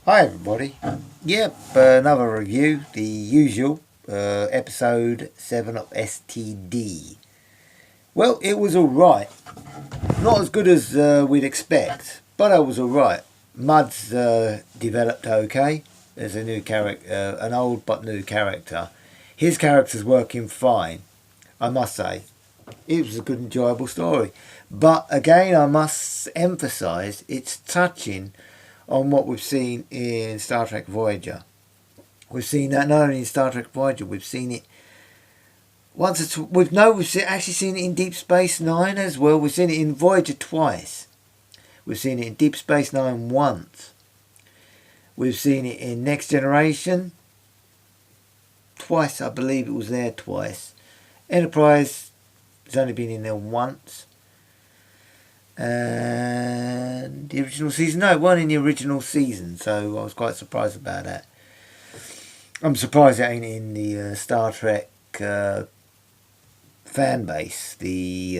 Hi everybody. Yep, another review, the usual, episode 7 of STD. Well, it was alright. Not as good as we'd expect, but it was alright. Mud's developed okay. There's a new character, an old but new character. His character's working fine, I must say. It was a good, enjoyable story. But again, I must emphasise it's touching on what we've seen in Star Trek Voyager. We've seen that not only in Star Trek Voyager, we've seen it once. We've actually seen it in Deep Space Nine as well. We've seen it in Voyager twice. We've seen it in Deep Space Nine once. We've seen it in Next Generation twice. I believe it was there twice. Enterprise has only been in there once. And the original season, no, it wasn't in the original season, so I was quite surprised about that. I'm surprised it ain't in the Star Trek fan base, the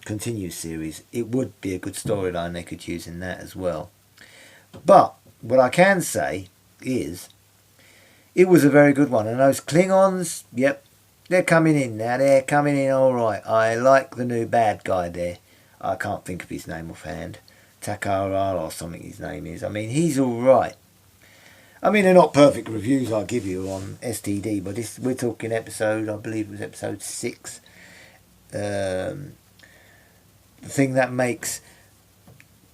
continued series. It would be a good storyline they could use in that as well. But what I can say is it was a very good one, and those Klingons, yep, they're coming in now. They're coming in all right. I like the new bad guy there. I can't think of his name offhand. Takara or something his name is. I mean, he's alright. I mean, they're not perfect reviews I give you on STD, but we're talking episode, I believe it was episode 6. The thing that makes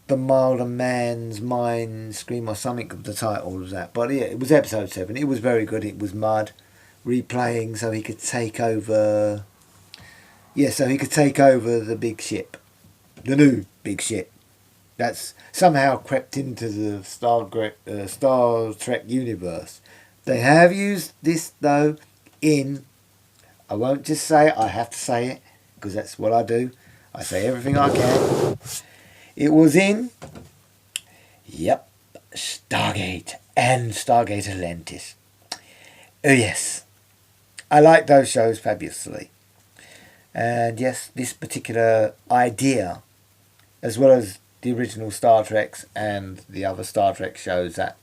the milder man's mind scream or something of the title was that. But yeah, it was episode 7. It was very good. It was Mud replaying so he could take over... Yeah, so he could take over the big ship. The new big ship that's somehow crept into the Star Trek universe. They have used this though in, I won't just say it, I have to say it because that's what I do. I say everything I can. It was in, yep, Stargate and Stargate Atlantis. Oh yes, I like those shows fabulously. And yes, this particular idea, as well as the original Star Treks and the other Star Trek shows that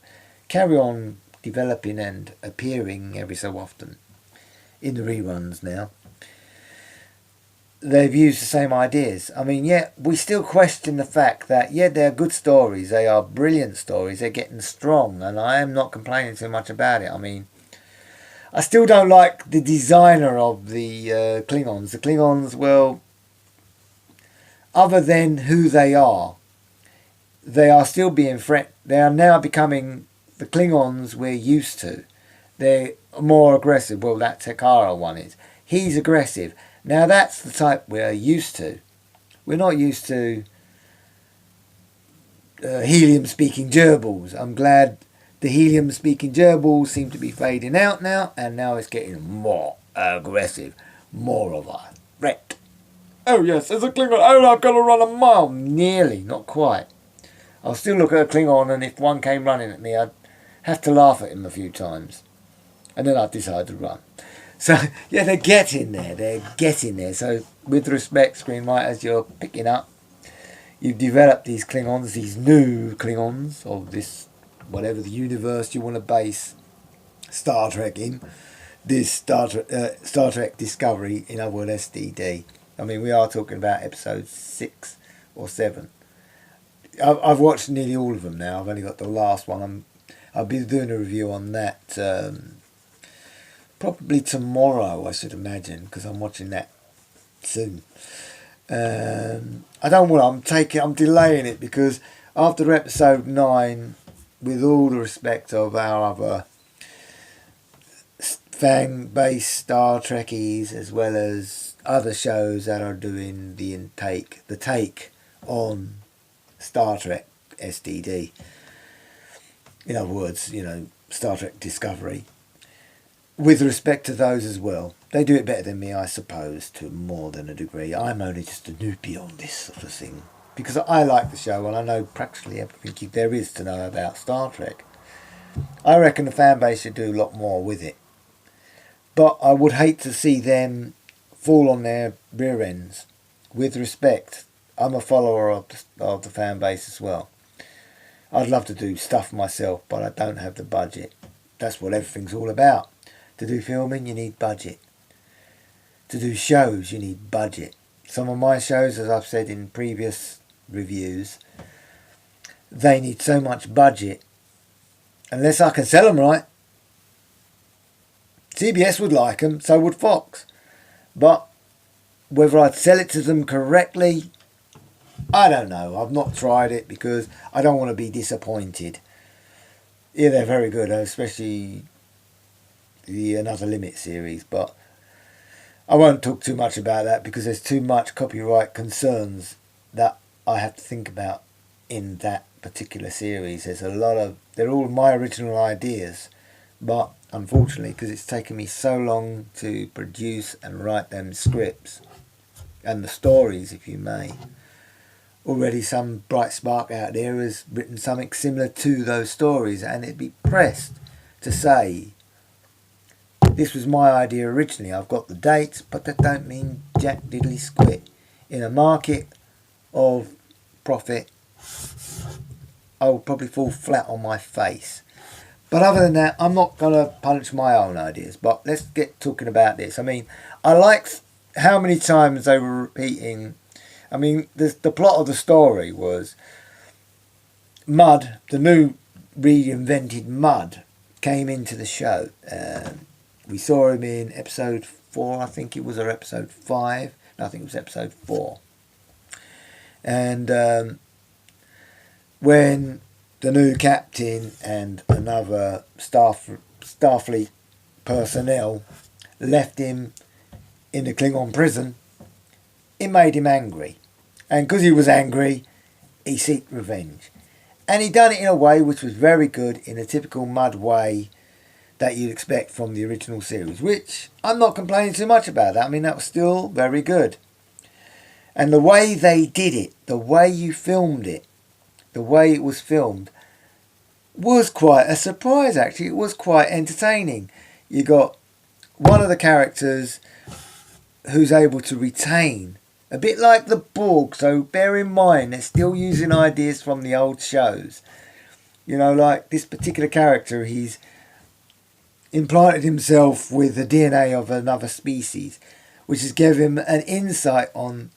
carry on developing and appearing every so often in the reruns now, they've used the same ideas. I mean, yeah, we still question the fact that, yeah, they're good stories. They are brilliant stories. They're getting strong, and I am not complaining too much about it. I mean, I still don't like the designer of the Klingons. The Klingons, well, other than who they are still being they are now becoming the Klingons we're used to. They're more aggressive. Well, that Takara one is. He's aggressive. Now that's the type we're used to. We're not used to helium-speaking gerbils. I'm glad the helium-speaking gerbils seem to be fading out now, and now it's getting more aggressive. More of a threat. Oh yes, there's a Klingon. Oh, I've got to run a mile. Nearly, not quite. I'll still look at a Klingon, and if one came running at me, I'd have to laugh at him a few times. And then I'd decide to run. So, yeah, they're getting there. They're getting there. So, with respect, screenwriters, you're picking up. You've developed these Klingons, these new Klingons of this, whatever the universe you want to base Star Trek in. This Star Trek Discovery, in other words, STD. I mean, we are talking about episode 6 or 7. I've watched nearly all of them now. I've only got the last one. I'll be doing a review on that probably tomorrow, I should imagine, because I'm watching that soon. I don't want. I'm delaying it because after episode 9, with all the respect of our other fan-based Star Trekkies, as well as other shows that are doing the take on Star Trek STD. In other words, Star Trek Discovery. With respect to those as well, they do it better than me, I suppose, to more than a degree. I'm only just a newbie on this sort of thing because I like the show and I know practically everything there is to know about Star Trek. I reckon the fan base should do a lot more with it. But I would hate to see them fall on their rear ends. With respect, I'm a follower of the fan base as well. I'd love to do stuff myself, but I don't have the budget. That's what everything's all about. To do filming, you need budget. To do shows, you need budget. Some of my shows, as I've said in previous reviews, they need so much budget. Unless I can sell them right. CBS would like them, so would Fox. But whether I'd sell it to them correctly, I don't know. I've not tried it because I don't want to be disappointed. Yeah, they're very good, especially the Another Limit series, but I won't talk too much about that because there's too much copyright concerns that I have to think about in that particular series. There's a lot of... They're all my original ideas, but unfortunately, because it's taken me so long to produce and write them scripts and the stories, if you may, already some bright spark out there has written something similar to those stories, and it'd be pressed to say, this was my idea originally. I've got the dates, but that don't mean jack diddly squit. In a market of profit, I'll probably fall flat on my face. But other than that, I'm not going to punch my own ideas. But let's get talking about this. I mean, I liked how many times they were repeating. I mean, the plot of the story was Mud, the new reinvented Mud, came into the show. We saw him in episode 4, I think it was, or episode 5. No, I think it was episode 4. And when the new captain and another Starfleet personnel left him in the Klingon prison, it made him angry. And because he was angry, he sought revenge. And he done it in a way which was very good, in a typical Mud way that you'd expect from the original series, which I'm not complaining too much about that. I mean, that was still very good. And the way they did it, the way you filmed it, the way it was filmed, was quite a surprise, actually. It was quite entertaining. You got one of the characters who's able to retain, a bit like the Borg, so bear in mind they're still using ideas from the old shows. You know, like this particular character, he's implanted himself with the DNA of another species, which has given him an insight on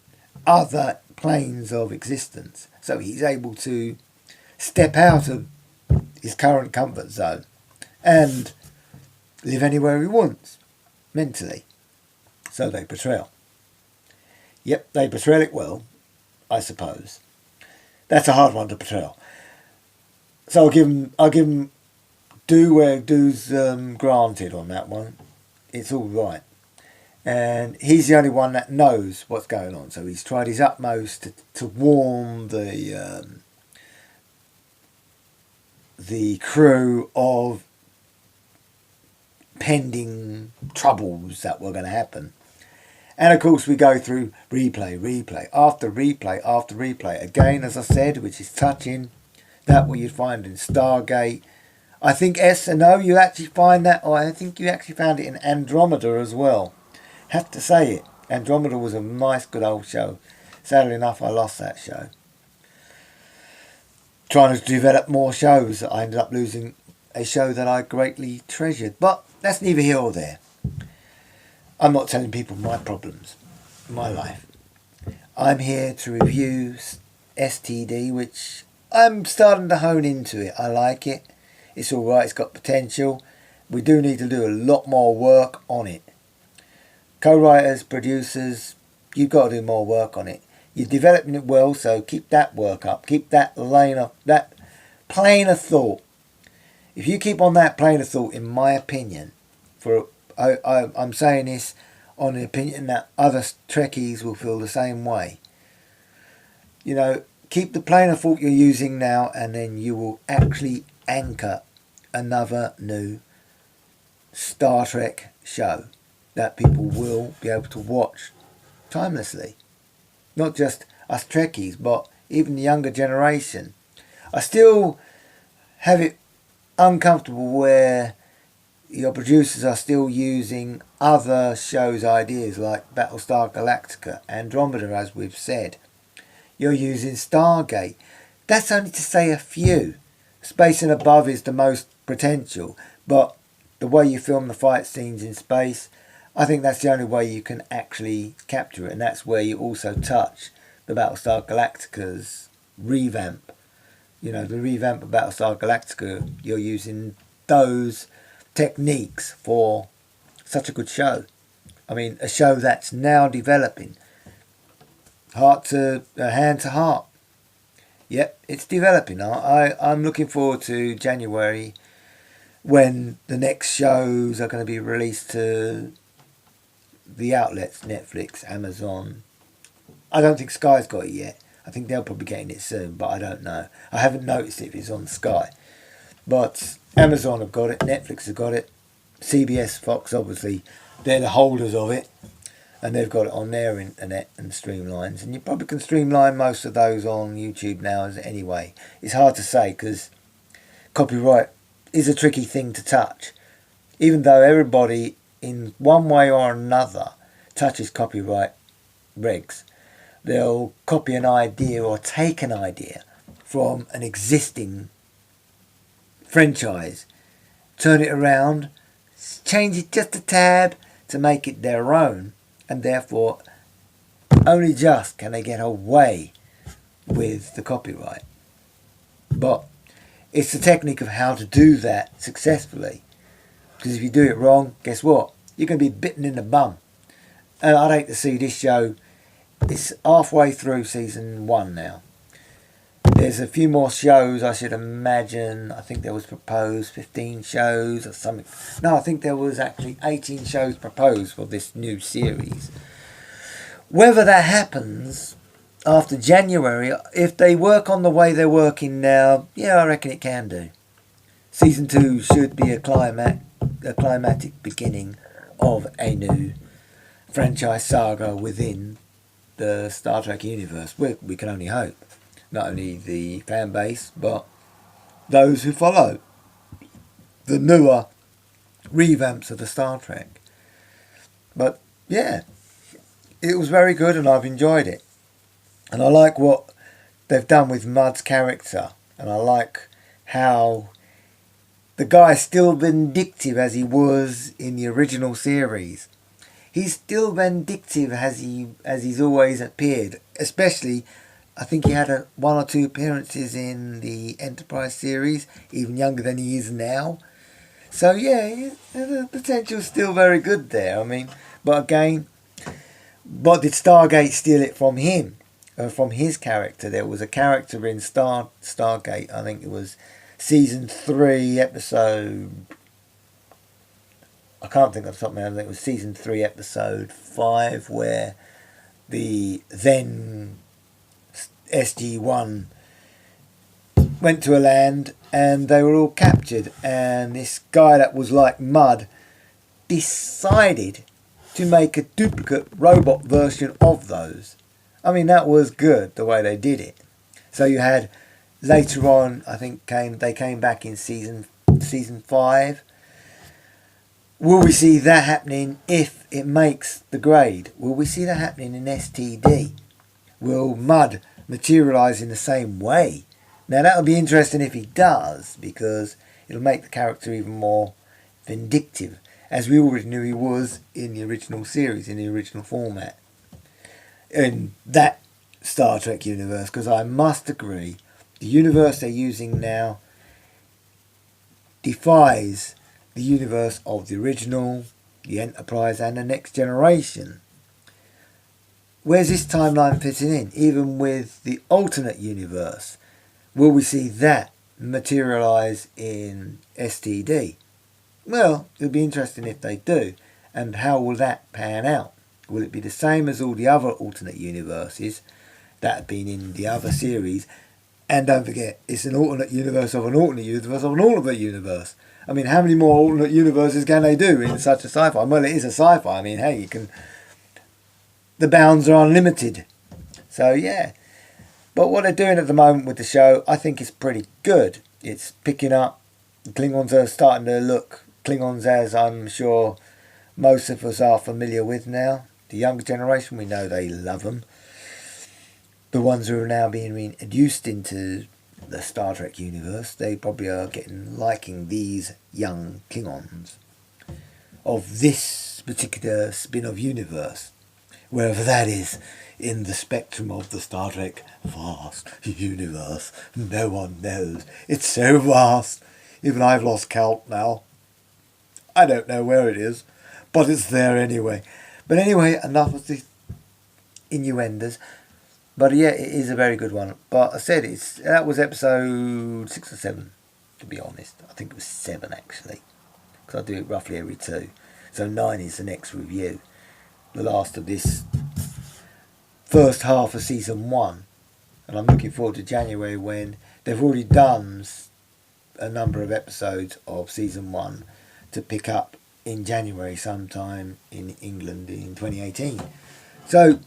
other planes of existence. So he's able to step out of his current comfort zone and live anywhere he wants, mentally. So they portray. Yep, they portray it well, I suppose. That's a hard one to portray. So I'll give him due where due's granted on that one. It's all right. And he's the only one that knows what's going on. So he's tried his utmost to warn the crew of pending troubles that were going to happen. And of course we go through replay after replay after replay. Again, as I said, which is touching, that what you'd find in Stargate. I think S&O you actually find that, or I think you actually found it in Andromeda as well. Have to say it. Andromeda was a nice good old show. Sadly enough, I lost that show. Trying to develop more shows, I ended up losing a show that I greatly treasured. But that's neither here or there. I'm not telling people my problems, my life. I'm here to review STD, which I'm starting to hone into it. I like it. It's alright, it's got potential. We do need to do a lot more work on it. Co-writers, producers, you've got to do more work on it. You're developing it well, so keep that work up. Keep that plane of thought. If you keep on that plane of thought, in my opinion, I'm saying this on the opinion that other Trekkies will feel the same way. You know, keep the plane of thought you're using now, and then you will actually anchor another new Star Trek show that people will be able to watch timelessly. Not just us Trekkies, but even the younger generation. I still have it uncomfortable where your producers are still using other shows' ideas like Battlestar Galactica, Andromeda, as we've said. You're using Stargate. That's only to say a few. Space and above is the most potential, but the way you film the fight scenes in space, I think that's the only way you can actually capture it, and that's where you also touch the Battlestar Galactica's revamp. You know, the revamp of Battlestar Galactica, you're using those techniques for such a good show. I mean, a show that's now developing. Hand to heart. Yep, it's developing. I'm looking forward to January when the next shows are going to be released to the outlets, Netflix, Amazon. I don't think Sky's got it yet. I think they'll probably be getting it soon, but I don't know. I haven't noticed if it's on Sky. But Amazon have got it, Netflix have got it, CBS, Fox, obviously, they're the holders of it, and they've got it on their internet and streamlines. And you probably can streamline most of those on YouTube now anyway. It's hard to say because copyright is a tricky thing to touch. Even though everybody, in one way or another, touches copyright regs. They'll copy an idea or take an idea from an existing franchise, turn it around, change it just a tad to make it their own, and therefore only just can they get away with the copyright. But it's the technique of how to do that successfully, because if you do it wrong, guess what? You're going to be bitten in the bum. And I'd hate to see this show. It's halfway through season 1 now. There's a few more shows, I should imagine. I think there was proposed 15 shows or something. No, I think there was actually 18 shows proposed for this new series. Whether that happens after January, if they work on the way they're working now, yeah, I reckon it can do. Season 2 should be a climatic beginning of a new franchise saga within the Star Trek universe. We can only hope. Not only the fan base, but those who follow the newer revamps of the Star Trek. But yeah, it was very good and I've enjoyed it. And I like what they've done with Mudd's character. And I like how the guy's still vindictive as he was in the original series. He's still vindictive as he's always appeared. Especially, I think he had 1 or 2 appearances in the Enterprise series, even younger than he is now. So yeah, the potential's still very good there. I mean, but again, but did Stargate steal it from him? From his character? There was a character in Stargate, I think it was season 3 episode, I can't think of something. I think it was season 3 episode 5 where the then SG-1 went to a land and they were all captured, and this guy that was like Mudd decided to make a duplicate robot version of those. I mean, that was good the way they did it. So you had later on, I think they came back in season 5. Will we see that happening if it makes the grade? Will we see that happening in STD? Will Mudd materialise in the same way? Now that'll be interesting if he does, because it'll make the character even more vindictive, as we already knew he was in the original series, in the original format, in that Star Trek universe. Because I must agree, the universe they're using now defies the universe of the original, the Enterprise and the Next Generation. Where's this timeline fitting in? Even with the alternate universe, will we see that materialise in STD? Well, it'll be interesting if they do. And how will that pan out? Will it be the same as all the other alternate universes that have been in the other series? And don't forget, it's an alternate universe of an alternate universe of an alternate universe. I mean, how many more alternate universes can they do in such a sci-fi? Well, it is a sci-fi. I mean, hey, you can... the bounds are unlimited. So, yeah. But what they're doing at the moment with the show, I think is pretty good. It's picking up. The Klingons are starting to look Klingons as I'm sure most of us are familiar with now. The younger generation, we know they love them. The ones who are now being introduced into the Star Trek universe, they probably are liking these young Klingons of this particular spin-off universe, wherever that is in the spectrum of the Star Trek vast universe. No one knows. It's so vast. Even I've lost count now. I don't know where it is, but it's there anyway. But anyway, enough of the innuendos. But yeah, it is a very good one. But I said that was episode 6 or 7, to be honest. I think it was 7 actually, because I do it roughly every 2. So 9 is the next review, the last of this first half of season 1. And I'm looking forward to January, when they've already done a number of episodes of season 1 to pick up in January sometime in England in 2018. So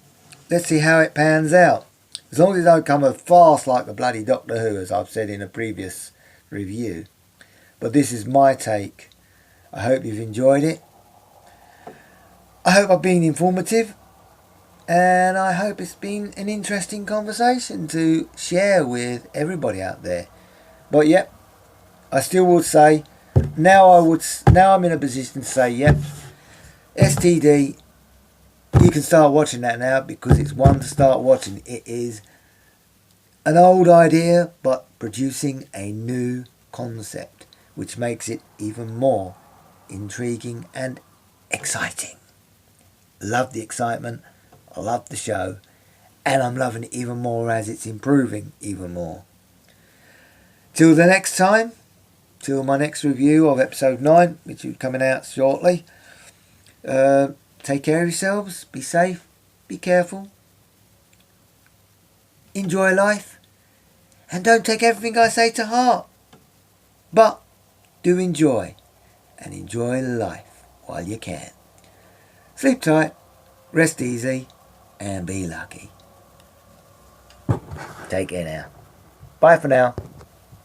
let's see how it pans out. As long as it don't come as fast like the bloody Doctor Who, as I've said in a previous review. But this is my take. I hope you've enjoyed it. I hope I've been informative. And I hope it's been an interesting conversation to share with everybody out there. But yep, I still would say, now I'm in a position to say, yep, STD, you can start watching that now, because it's one to start watching. It is an old idea, but producing a new concept, which makes it even more intriguing and exciting. Love the excitement. I love the show, and I'm loving it even more as it's improving even more. Till the next time, till my next review of episode 9, which is coming out shortly, take care of yourselves, be safe, be careful, enjoy life, and don't take everything I say to heart, but do enjoy, and enjoy life while you can. Sleep tight, rest easy, and be lucky. Take care now. Bye for now.